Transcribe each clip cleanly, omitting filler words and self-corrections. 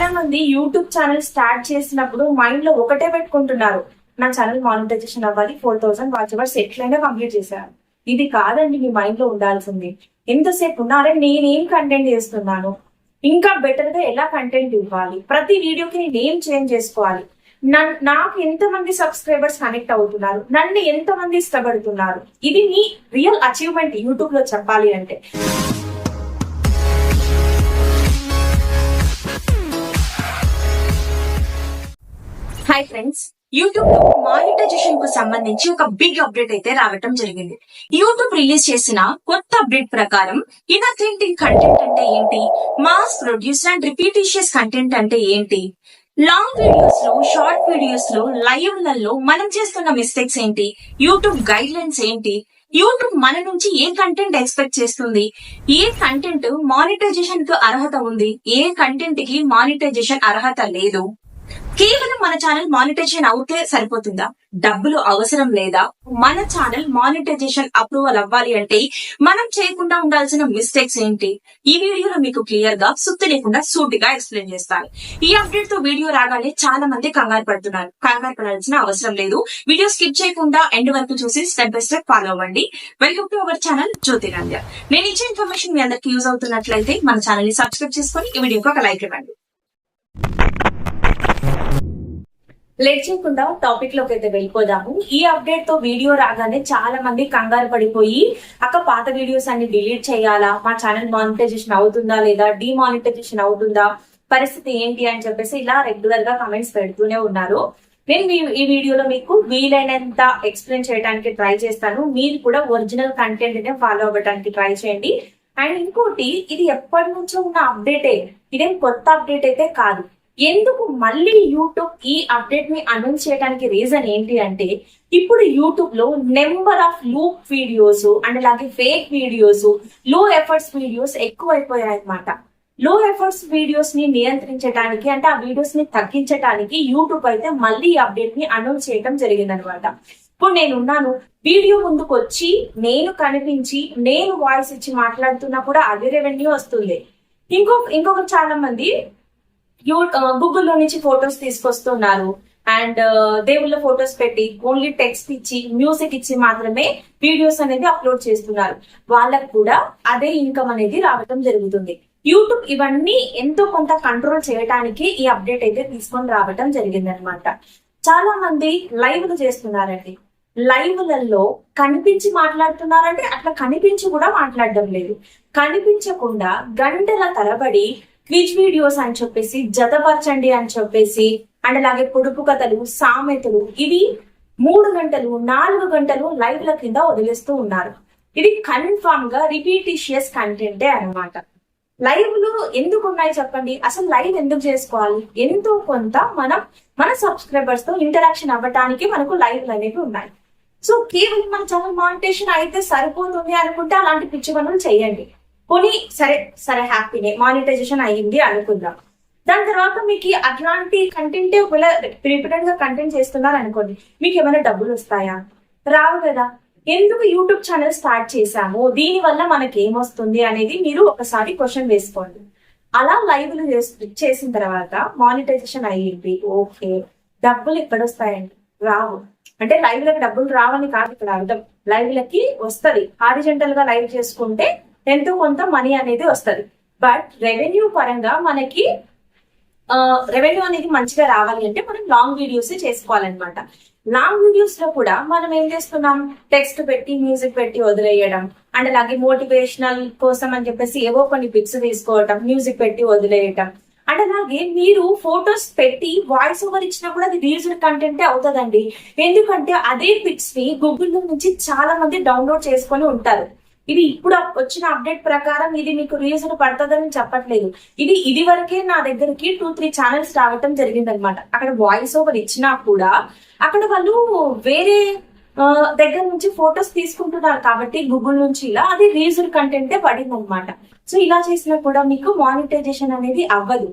చాలా మంది YouTube channel start చేసినప్పుడు మైండ్ లో ఒకటే పెట్టుకుంటున్నారు, నా ఛానల్ మానిటైజేషన్ అవ్వాలి, 4000 వాచ్ అవర్స్ ఎట్లయినా కంప్లీట్ చేశారు. ఇది కాదండి మీ మైండ్ లో ఉండాల్సింది. ఎంతసేపు ఉన్నారే నేనేం కంటెంట్ చేస్తున్నాను, ఇంకా బెటర్ గా ఎలా కంటెంట్ ఇవ్వాలి, ప్రతి వీడియోకి నేను ఏం చేంజ్ చేసుకోవాలి, నాకు ఎంతమంది సబ్స్క్రైబర్స్ కనెక్ట్ అవుతున్నారు, నన్ను ఎంతమంది ఇష్టపడుతున్నారు, ఇది మీ రియల్ అచీవ్మెంట్ యూట్యూబ్ లో చెప్పాలి అంటే. హాయ్ ఫ్రెండ్స్, యూట్యూబ్ లో మానిటైజేషన్ కు సంబంధించి ఒక బిగ్ అప్డేట్ అయితే రావటం జరిగింది. యూట్యూబ్ రిలీజ్ చేసిన కొత్త అప్డేట్ ప్రకారం ఇన్అథెంటిక్ కంటెంట్ అంటే ఏంటి, మాస్ ప్రొడ్యూస్డ్ అండ్ రిపీటిషియస్ కంటెంట్ అంటే ఏంటి, లాంగ్ వీడియోస్ లో, షార్ట్ వీడియోస్ లో, లైవ్ లలో మనం చేస్తున్న మిస్టేక్స్ ఏంటి, యూట్యూబ్ గైడ్ లైన్స్ ఏంటి, యూట్యూబ్ మన నుంచి ఏ కంటెంట్ ఎక్స్పెక్ట్ చేస్తుంది, ఏ కంటెంట్ మానిటైజేషన్ కు అర్హత ఉంది, ఏ కంటెంట్ కి మానిటైజేషన్ అర్హత లేదు, కేవలం మన ఛానల్ మానిటైజేషన్ అవుతే సరిపోతుందా, డబ్బులు అవసరం లేదా, మన ఛానల్ మానిటైజేషన్ అప్రూవల్ అవ్వాలి అంటే మనం చేయకుండా ఉండాల్సిన మిస్టేక్స్ ఏంటి, ఈ వీడియోలో మీకు క్లియర్ గా సుత్తి లేకుండా సూటిగా ఎక్స్ప్లెయిన్ చేస్తాను. ఈ అప్డేట్ తో వీడియో రాగానే చాలా మంది కంగారు పడుతున్నారు. కంగారు పడాల్సిన అవసరం లేదు. వీడియో స్కిప్ చేయకుండా ఎండ్ వరకు చూసి స్టెప్ బై స్టెప్ ఫాలో అవ్వండి. వెల్కమ్ టు అవర్ ఛానల్ జ్యోతిరాంధ్య. నేను ఇచ్చే ఇన్ఫర్మేషన్ మీ అందరికి యూజ్ అవుతున్నట్లయితే మన ఛానల్ ని సబ్స్క్రైబ్ చేసుకొని ఈ వీడియోకి ఒక లైక్ ఇవ్వండి. లేట్ చేయకుండా టాపిక్ లోకి అయితే వెళ్ళిపోదాము. ఈ అప్డేట్ తో వీడియో రాగానే చాలా మంది కంగారు పడిపోయి, అక్క పాత వీడియోస్ అన్ని డిలీట్ చేయాలా, మా ఛానల్ మానిటైజేషన్ అవుతుందా లేదా, డిమానిటైజేషన్ అవుతుందా, పరిస్థితి ఏంటి అని చెప్పేసి ఇలా రెగ్యులర్ గా కమెంట్స్ పెడుతూనే ఉన్నారు. నేను ఈ వీడియోలో మీకు వీలైనంత ఎక్స్ప్లెయిన్ చేయడానికి ట్రై చేస్తాను. మీరు కూడా ఒరిజినల్ కంటెంట్ నే ఫాలో అవ్వడానికి ట్రై చేయండి. అండ్ ఇంకోటి, ఇది ఎప్పటి నుంచో ఉన్న అప్డేటే, ఇదేం కొత్త అప్డేట్ అయితే కాదు. ఎందుకు మళ్ళీ యూట్యూబ్ ఈ అప్డేట్ ని అనౌన్స్ చేయడానికి రీజన్ ఏంటి అంటే, ఇప్పుడు యూట్యూబ్ లో number of loop videos and అలాగే ఫేక్ వీడియోస్, లో ఎఫర్ట్స్ వీడియోస్ ఎక్కువైపోయాయి అన్నమాట. లో ఎఫర్ట్స్ వీడియోస్ ని నియంత్రించడానికి, అంటే ఆ వీడియోస్ ని తగ్గించడానికి యూట్యూబ్ అయితే మళ్ళీ ఈ అప్డేట్ ని అనౌన్స్ చేయడం జరిగింది అనమాట. ఇప్పుడు నేనున్నాను, వీడియో ముందుకు వచ్చి నేను కనిపించి నేను వాయిస్ ఇచ్చి మాట్లాడుతున్నా కూడా అదే రెవెన్యూ వస్తుంది. ఇంకొక చాలా మంది గూగుల్లో నుంచి ఫొటోస్ తీసుకొస్తున్నారు అండ్ దేవుళ్ళ ఫొటోస్ పెట్టి ఓన్లీ టెక్స్ట్ ఇచ్చి మ్యూజిక్ ఇచ్చి మాత్రమే వీడియోస్ అనేది అప్లోడ్ చేస్తున్నారు. వాళ్ళకు కూడా అదే ఇన్కమ్ అనేది రావడం జరుగుతుంది. యూట్యూబ్ ఇవన్నీ ఎంతో కొంత కంట్రోల్ చేయడానికి ఈ అప్డేట్ అయితే తీసుకొని రావడం జరిగింది అనమాట. చాలా మంది లైవ్లు చేస్తున్నారండి. లైవ్లలో కనిపించి మాట్లాడుతున్నారంటే అట్లా కనిపించి కూడా మాట్లాడడం లేదు. కనిపించకుండా గంటల తరబడి క్విజ్ వీడియోస్ అని చెప్పేసి, జతపరచండి అని చెప్పేసి, అండ్ అలాగే పొడుపు కథలు, సామెతలు, ఇవి 3 గంటలు 4 గంటలు లైవ్ల కింద వదిలేస్తూ ఉన్నారు. ఇది కన్ఫామ్ గా రిపీటిషియస్ కంటెంటే అనమాట. లైవ్లు ఎందుకు ఉన్నాయి చెప్పండి, అసలు లైవ్ ఎందుకు చేసుకోవాలి? ఎంతో కొంత మన సబ్స్క్రైబర్స్ తో ఇంటరాక్షన్ అవ్వడానికి మనకు లైవ్లు అనేవి ఉన్నాయి. సో కేవలం మన ఛానల్ మానిటైజేషన్ అయితే సరిపోతుంది అనుకుంటే అలాంటి పిచ్చి పనులు చేయండి. పోనీ సరే హ్యాపీనే మానిటైజేషన్ అయ్యింది అనుకుందాం. దాని తర్వాత మీకు అట్లాంటి కంటెంట్ ఒకవేళ రిపీటెడ్ గా కంటెంట్ చేస్తున్నారు అనుకోండి, మీకు ఏమైనా డబ్బులు వస్తాయా? రావు కదా. ఎందుకు యూట్యూబ్ ఛానల్ స్టార్ట్ చేశాము, దీని వల్ల మనకి ఏమొస్తుంది అనేది మీరు ఒకసారి క్వశ్చన్ వేసుకోండి. అలా లైవ్లు చేసిన తర్వాత మానిటైజేషన్ అయ్యింది, ఓకే, డబ్బులు ఎక్కడ వస్తాయండి? రావు. అంటే లైవ్లకి డబ్బులు రావని కాదు ఇక్కడ అర్థం. లైవ్లకి వస్తుంది, హారిజెంటల్ గా లైవ్ చేసుకుంటే ఎంతో కొంత మనీ అనేది వస్తుంది. బట్ రెవెన్యూ పరంగా మనకి రెవెన్యూ అనేది మంచిగా రావాలి అంటే మనం లాంగ్ వీడియోస్ చేసుకోవాలన్నమాట. లాంగ్ వీడియోస్ లో కూడా మనం ఏం చేస్తున్నాం, టెక్స్ట్ పెట్టి మ్యూజిక్ పెట్టి వదిలేయడం, అండ్ అలాగే మోటివేషనల్ కోసం అని చెప్పేసి ఏవో కొన్ని పిక్స్ తీసుకోవటం, మ్యూజిక్ పెట్టి వదిలేయటం, అండ్ అలాగే మీరు ఫొటోస్ పెట్టి వాయిస్ ఓవర్ ఇచ్చినా కూడా అది రీల్స్డ్ కంటెంటే అవుతుందండి. ఎందుకంటే అదే పిక్స్ ని గూగుల్లో నుంచి చాలా మంది డౌన్లోడ్ చేసుకొని ఉంటారు. ఇది ఇప్పుడు వచ్చిన అప్డేట్ ప్రకారం ఇది మీకు రీజన్ పడుతుందని చెప్పట్లేదు. ఇది వరకే నా దగ్గరికి 2-3 ఛానల్స్ రావటం జరిగింది అనమాట. అక్కడ వాయిస్ ఓవర్ ఇచ్చినా కూడా అక్కడ వాళ్ళు వేరే దగ్గర నుంచి ఫొటోస్ తీసుకుంటున్నారు కాబట్టి గూగుల్ నుంచి ఇలా అది రీజన్ కంటెంటే పడింది అనమాట. సో ఇలా చేసినా కూడా మీకు మానిటైజేషన్ అనేది అవ్వదు.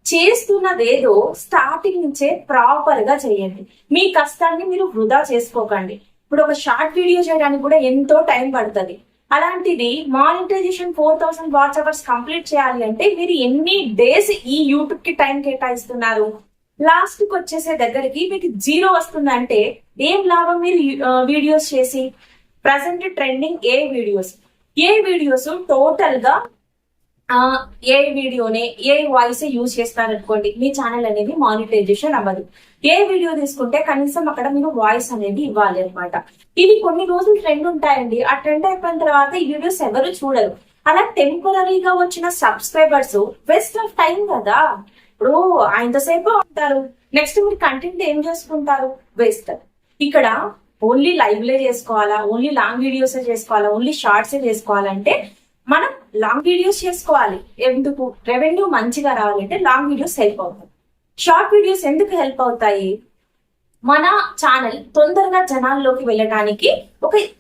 చేస్తున్నదేదో స్టార్టింగ్ నుంచే ప్రాపర్ గా చేయండి. మీ కష్టాన్ని మీరు వృధా చేసుకోకండి. ఇప్పుడు ఒక షార్ట్ వీడియో చేయడానికి కూడా ఎంతో టైం పడుతుంది. అలాంటిది మానిటైజేషన్ 4000 వాచ్ అవర్స్ కంప్లీట్ చేయాలి అంటే మీరు ఎన్ని డేస్ ఈ యూట్యూబ్ కి టైం కేటాయిస్తున్నారు? లాస్ట్ కి వచ్చేసే దగ్గరికి మీకు 0 వస్తుందంటే ఏం లాభం మీరు వీడియోస్ చేసి? ప్రజెంట్ ట్రెండింగ్ ఏ వీడియోస్ టోటల్ గా ఏ వీడియోనే ఏ వాయిస్ యూజ్ చేస్తారనుకోండి, మీ ఛానల్ అనేది మానిటైజేషన్ అవ్వదు. ఏ వీడియో తీసుకుంటే కనీసం అక్కడ మీరు వాయిస్ అనేది ఇవ్వాలి అనమాట. ఇవి కొన్ని రోజులు ట్రెండ్ ఉంటాయండి. ఆ ట్రెండ్ అయిపోయిన తర్వాత ఈ వీడియోస్ ఎవరు చూడరు. అలా టెంపరీగా వచ్చిన సబ్స్క్రైబర్స్ వేస్ట్ ఆఫ్ టైం కదా. ఇప్పుడు ఆయనతోసేపు ఉంటారు, నెక్స్ట్ మీరు కంటెంట్ ఏం చేసుకుంటారు? వేస్ట్. ఇక్కడ ఓన్లీ లైవ్లే చేసుకోవాలా, ఓన్లీ లాంగ్ వీడియోస్ చేసుకోవాలా, ఓన్లీ షార్ట్స్ చేసుకోవాలంటే మనం లాంగ్ వీడియోస్ చేసుకోవాలి. ఎందుకు? రెవెన్యూ మంచిగా రావాలంటే లాంగ్ వీడియోస్ హెల్ప్ అవుతాయి. షార్ట్ వీడియోస్ ఎందుకు హెల్ప్ అవుతాయి? మన ఛానల్ తొందరగా జనాల్లోకి వెళ్ళడానికి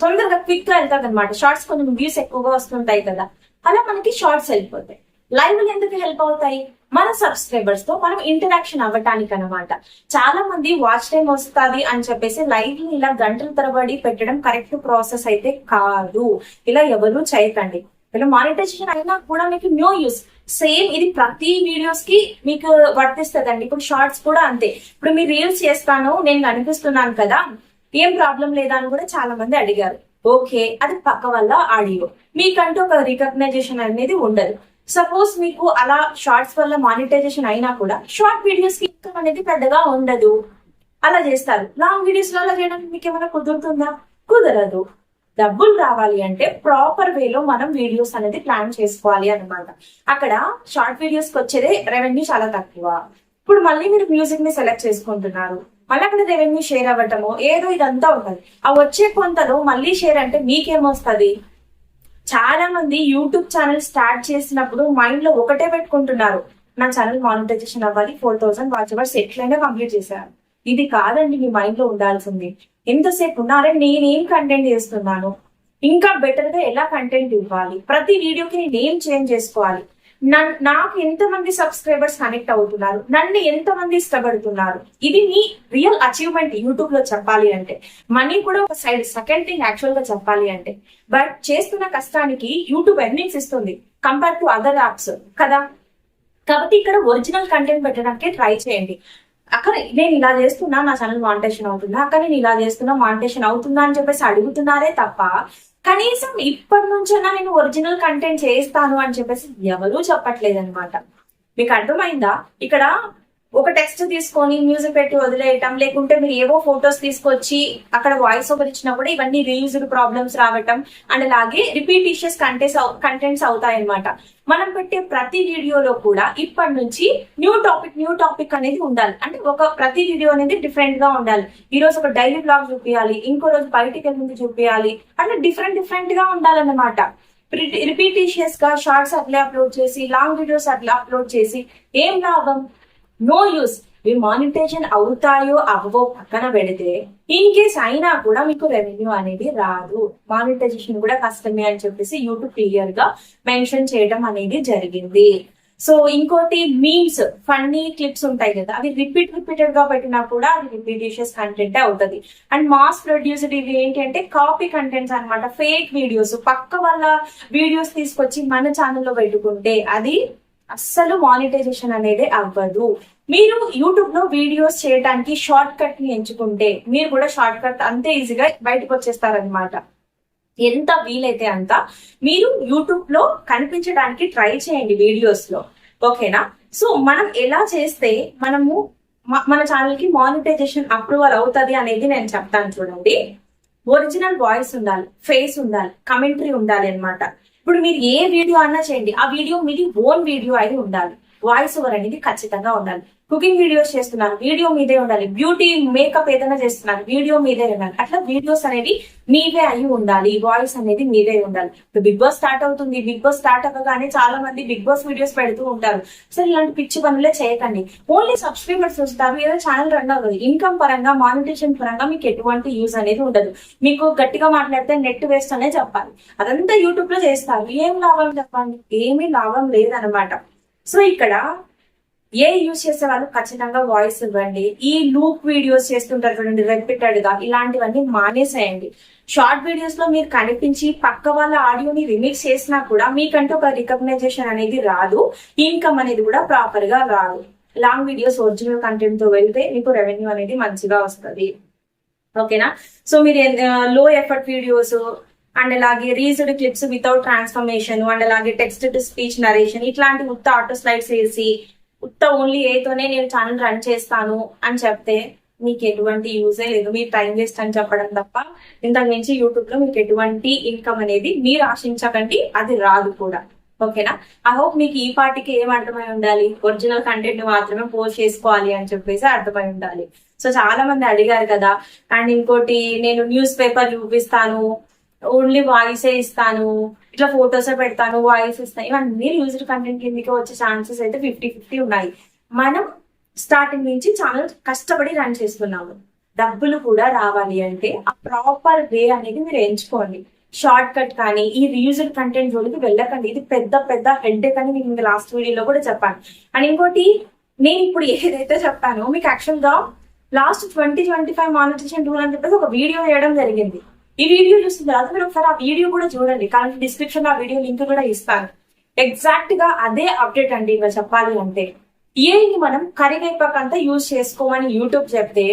తొందరగా క్విక్ గా వెళ్తాది అనమాట. షార్ట్స్ కొంచెం వ్యూస్ ఎక్కువగా వస్తుంటాయి కదా, అలా మనకి షార్ట్స్ హెల్ప్ అవుతాయి. లైవ్లు ఎందుకు హెల్ప్ అవుతాయి? మన సబ్స్క్రైబర్స్ తో మనం ఇంటరాక్షన్ అవ్వటానికి అనమాట. చాలా మంది వాచ్ టైం వస్తుంది అని చెప్పేసి లైవ్ ఇలా గంటల తరబడి పెట్టడం కరెక్ట్ ప్రాసెస్ అయితే కాదు. ఇలా ఎవరు చేయకండి. ఇలా మానిటైజేషన్ అయినా కూడా మీకు న్యూ యూస్. సేమ్ ఇది ప్రతి వీడియోస్ కి మీకు వర్తిస్తుందండి. ఇప్పుడు షార్ట్స్ కూడా అంతే. ఇప్పుడు మీరు రీల్స్ చేస్తాను, నేను కనిపిస్తున్నాను కదా, ఏం ప్రాబ్లం లేదా అని కూడా చాలా మంది అడిగారు. ఓకే, అది పక్క వల్ల ఆడియో, మీకంటూ ఒక రికగ్నైజేషన్ అనేది ఉండదు. సపోజ్ మీకు అలా షార్ట్స్ వల్ల మానిటైజేషన్ అయినా కూడా షార్ట్ వీడియోస్ కి ఇన్కమ్ అనేది పెద్దగా ఉండదు. అలా చేస్తారు. లాంగ్ వీడియోస్ లో అలా చేయడానికి మీకు ఏమైనా కుదురుతుందా? కుదరదు. డబ్బులు రావాలి అంటే ప్రాపర్ వేలో మనం వీడియోస్ అనేది ప్లాన్ చేసుకోవాలి అనమాట. అక్కడ షార్ట్ వీడియోస్ కి వచ్చేదే రెవెన్యూ చాలా తక్కువ. ఇప్పుడు మళ్ళీ మీరు మ్యూజిక్ ని సెలెక్ట్ చేసుకుంటున్నారు, మళ్ళీ అక్కడ రెవెన్యూ షేర్ అవ్వటము ఏదో ఇదంతా ఉంటుంది. ఆ వచ్చే కొంతలో మళ్ళీ షేర్ అంటే మీకేమొస్తుంది? చాలా మంది యూట్యూబ్ ఛానల్ స్టార్ట్ చేసినప్పుడు మైండ్ లో ఒకటే పెట్టుకుంటున్నారు, నా ఛానల్ మానిటైజేషన్ అవ్వాలి, 4000 వాచ్ అవర్స్ ఎట్లయినా కంప్లీట్ చేశారు. ఇది కాదండి మీ మైండ్ లో ఉండాల్సింది. ఎంతసేపు ఉన్నారే నేనేం కంటెంట్ చేస్తున్నాను, ఇంకా బెటర్ గా ఎలా కంటెంట్ ఇవ్వాలి, ప్రతి వీడియోకి నేను ఏం చేంజ్ చేసుకోవాలి, నాకు ఎంతమంది సబ్స్క్రైబర్స్ కనెక్ట్ అవుతున్నారు, నన్ను ఎంతమంది ఇష్టపడుతున్నారు. ఇది మీ రియల్ అచీవ్మెంట్ యూట్యూబ్ లో చెప్పాలి అంటే. మనీ కూడా ఒక సైడ్ సెకండ్ థింగ్ యాక్చువల్ గా చెప్పాలి అంటే. బట్ చేస్తున్న కష్టానికి యూట్యూబ్ ఎర్నింగ్స్ ఇస్తుంది కంపేర్ టు అదర్ యాప్స్ కదా. కాబట్టి ఇక్కడ ఒరిజినల్ కంటెంట్ పెట్టడానికి ట్రై చేయండి. అక్కడ నేను ఇలా చేస్తున్నా, నా ఛానల్ మానిటైజేషన్ అవుతుందా, అక్కడ నేను ఇలా చేస్తున్నా మానిటైజేషన్ అవుతుందా అని చెప్పేసి అడుగుతున్నారే తప్ప కనీసం ఇప్పటి నుంచైనా నేను ఒరిజినల్ కంటెంట్ చేస్తాను అని చెప్పేసి ఎవరూ చెప్పట్లేదు అనమాట. మీకు అర్థమైందా? ఇక్కడ ఒక టెక్స్ట్ తీసుకొని మ్యూజిక్ పెట్టి వదిలేయటం, లేకుంటే మీరు ఏవో ఫొటోస్ తీసుకొచ్చి అక్కడ వాయిస్ ఓవర్ ఇచ్చినా కూడా ఇవన్నీ రీయూజ్డ్ ప్రాబ్లమ్స్ రావటం అండ్ అలాగే రిపీటిషియస్ కంటెంట్స్ అవుతాయన్నమాట. మనం పెట్టే ప్రతి వీడియోలో కూడా ఇప్పటి నుంచి న్యూ టాపిక్ అనేది ఉండాలి. అంటే ప్రతి వీడియో అనేది డిఫరెంట్ గా ఉండాలి. ఈ రోజు ఒక డైలీ బ్లాగ్ చూపించాలి, ఇంకో రోజు బయటికి వెళ్ళి చూపించాలి, అట్లా డిఫరెంట్ గా ఉండాలన్నమాట. రిపీటిషియస్ గా షార్ట్స్ అట్లా అప్లోడ్ చేసి, లాంగ్ వీడియోస్ అట్లా అప్లోడ్ చేసి ఏం లాభం? No use. మీ మానిటైజేషన్ అవుతాయో అవ్వవో పక్కన పెడితే ఇన్ కేస్ అయినా కూడా మీకు రెవెన్యూ అనేది రాదు. మానిటైజేషన్ కూడా కష్టమే అని చెప్పేసి యూట్యూబ్ క్లియర్ గా మెన్షన్ చేయడం అనేది జరిగింది. సో ఇంకోటి మీమ్స్, ఫన్నీ క్లిప్స్ ఉంటాయి కదా, అవి రిపీటెడ్ గా పెట్టినా కూడా అది రిపీటిషియస్ కంటెంట్ అవుతుంది. అండ్ మాస్ ప్రొడ్యూస్డ్ ఇవి ఏంటి అంటే కాపీ కంటెంట్స్ అనమాట. ఫేక్ వీడియోస్, పక్క వాళ్ళ వీడియోస్ తీసుకొచ్చి మన ఛానల్లో పెట్టుకుంటే అది అస్సలు మానిటైజేషన్ అనేది అవ్వదు. మీరు యూట్యూబ్ లో వీడియోస్ చేయడానికి షార్ట్ కట్ ని ఎంచుకుంటే మీరు కూడా షార్ట్ కట్ అంతే ఈజీగా బయటకు వచ్చేస్తారనమాట. ఎంత వీలైతే అంత మీరు యూట్యూబ్ లో కనిపించడానికి ట్రై చేయండి వీడియోస్ లో, ఓకేనా? సో మనం ఎలా చేస్తే మనము మన ఛానల్ కి మానిటైజేషన్ అప్రూవల్ అవుతుంది అనేది నేను చెప్తాను చూడండి. ఒరిజినల్ వాయిస్ ఉండాలి, ఫేస్ ఉండాలి, కమెంటరీ ఉండాలి అనమాట. ఇప్పుడు మీరు ఏ వీడియో అన్నా చేయండి, ఆ వీడియో మీది ఓన్ వీడియో అయి ఉండాలి. వాయిస్ ఓవర్ అనేది ఖచ్చితంగా ఉండాలి. కుకింగ్ వీడియోస్ చేస్తున్నారు, వీడియో మీదే ఉండాలి. బ్యూటీ మేకప్ ఏదైనా చేస్తున్నారు, వీడియో మీదే ఉండాలి. అట్లా వీడియోస్ అనేవి మీవే అయి ఉండాలి, వాయిస్ అనేది మీదే ఉండాలి. ఇప్పుడు బిగ్ బాస్ స్టార్ట్ అవుతుంది, బిగ్ బాస్ స్టార్ట్ అవ్వగానే చాలా మంది బిగ్ బాస్ వీడియోస్ పెడుతూ ఉంటారు. సో ఇలాంటి పిచ్చి పనులే చేయకండి. ఓన్లీ సబ్స్క్రైబర్స్ వస్తారు, ఏదో ఛానల్ రన్ అవ్వదు. ఇన్కమ్ పరంగా, మానిటైజేషన్ పరంగా మీకు ఎటువంటి యూజ్ అనేది ఉండదు. మీకు గట్టిగా మాట్లాడితే నెట్ వేస్ట్ అనే చెప్పాలి. అదంతా యూట్యూబ్ లో చేస్తారు, ఏం లాభం చెప్పండి? ఏమీ లాభం లేదనమాట. సో ఇక్కడ ఏ యూజ్ చేసే వాళ్ళు ఖచ్చితంగా వాయిస్ ఇవ్వండి. ఈ లూప్ వీడియోస్ చేస్తుంటారు చూడండి రిపీటెడ్ గా, ఇలాంటివన్నీ మానేసేయండి. షార్ట్ వీడియోస్ లో మీరు కనిపించి పక్క వాళ్ళ ఆడియోని రిమిక్స్ చేసినా కూడా మీకంటూ ఒక రికగ్నైజేషన్ అనేది రాదు, ఇన్కమ్ అనేది కూడా ప్రాపర్ గా రాదు. లాంగ్ వీడియోస్ ఒరిజినల్ కంటెంట్ తో వెళ్తే మీకు రెవెన్యూ అనేది మంచిగా వస్తుంది. ఓకేనా? సో మీరు లో ఎఫర్ట్ వీడియోస్ అండ్ అలాగే రీజ్డ్ క్లిప్స్ వితౌట్ ట్రాన్స్ఫర్మేషన్ అండ్ అలాగే టెక్స్ట్ టు స్పీచ్ నరేషన్ ఇట్లాంటి ఉత్త ఆటో స్లైడ్స్ వేసి ఉత్త ఓన్లీ ఏతోనే నేను ఛానల్ రన్ చేస్తాను అని చెప్తే మీకు ఎటువంటి యూజే లేదు. మీరు టైం వేస్ట్ అని చెప్పడం తప్ప ఇంతకు మించి యూట్యూబ్ లో మీకు ఎటువంటి ఇన్కమ్ అనేది మీరు ఆశించకండి, అది రాదు కూడా. ఓకేనా? ఐ హోప్ మీకు ఈ పార్టీకి ఏం అర్థమై ఉండాలి, ఒరిజినల్ కంటెంట్ మాత్రమే పోస్ట్ చేసుకోవాలి అని చెప్పేసి అర్థమై ఉండాలి. సో చాలా మంది అడిగారు కదా. అండ్ ఇంకోటి, నేను న్యూస్ పేపర్ చూపిస్తాను, ఓన్లీ వాయిసే ఇస్తాను, ఇట్లా ఫోటోసే పెడతాను, వాయిస్ ఇస్తాను, ఇవన్నీ యూజ్డ్ కంటెంట్ కిందకి వచ్చే ఛాన్సెస్ అయితే 50-50 ఉన్నాయి. మనం స్టార్టింగ్ నుంచి ఛానల్ కష్టపడి రన్ చేస్తున్నాము, డబ్బులు కూడా రావాలి అంటే ఆ ప్రాపర్ వే అనేది మీరు ఎంచుకోండి. షార్ట్ కట్ కానీ ఈ రీయూజ్డ్ కంటెంట్ జోలికి వెళ్ళకండి. ఇది పెద్ద పెద్ద హెడ్ఏక్ అని మీకు లాస్ట్ వీడియోలో కూడా చెప్పాను. అండ్ ఇంకోటి, నేను ఇప్పుడు ఏదైతే చెప్పానో మీకు యాక్చువల్ గా లాస్ట్ 2025 మానిటైజేషన్ రూల్ అని చెప్పేసి ఒక వీడియో చేయడం జరిగింది. ఈ వీడియో చూసిన తర్వాత మీరు ఒకసారి ఆ వీడియో కూడా చూడండి, కానీ డిస్క్రిప్షన్ లో ఆ వీడియో లింక్ కూడా ఇస్తాను. ఎగ్జాక్ట్ గా అదే అప్డేట్ అండి. ఇక చెప్పాలి అంటే ఏని మనం కరివేపాకు అంతా యూజ్ చేసుకోమని యూట్యూబ్ చెప్తే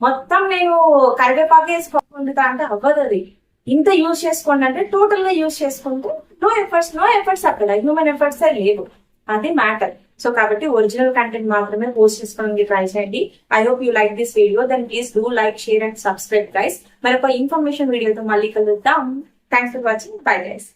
మొత్తం నేను కరివేపాకు వేసుకోకుండా అంటే అవ్వదు. అది ఇంత యూజ్ చేసుకోండి అంటే టోటల్ గా యూజ్ చేసుకుంటే నో ఎఫర్ట్స్ అక్కడ హ్యూమన్ ఎఫర్ట్స్ లేవు, అది మ్యాటర్. సో కాబట్టి ఒరిజినల్ కంటెంట్ మాత్రమే పోస్ట్ చేసుకోవడానికి ట్రై చేయండి. I hope you like this video, then please do like, share and subscribe guys. మరొక ఇన్ఫర్మేషన్ వీడియోతో మళ్ళీ కలుద్దాం. Thanks for watching. Bye guys.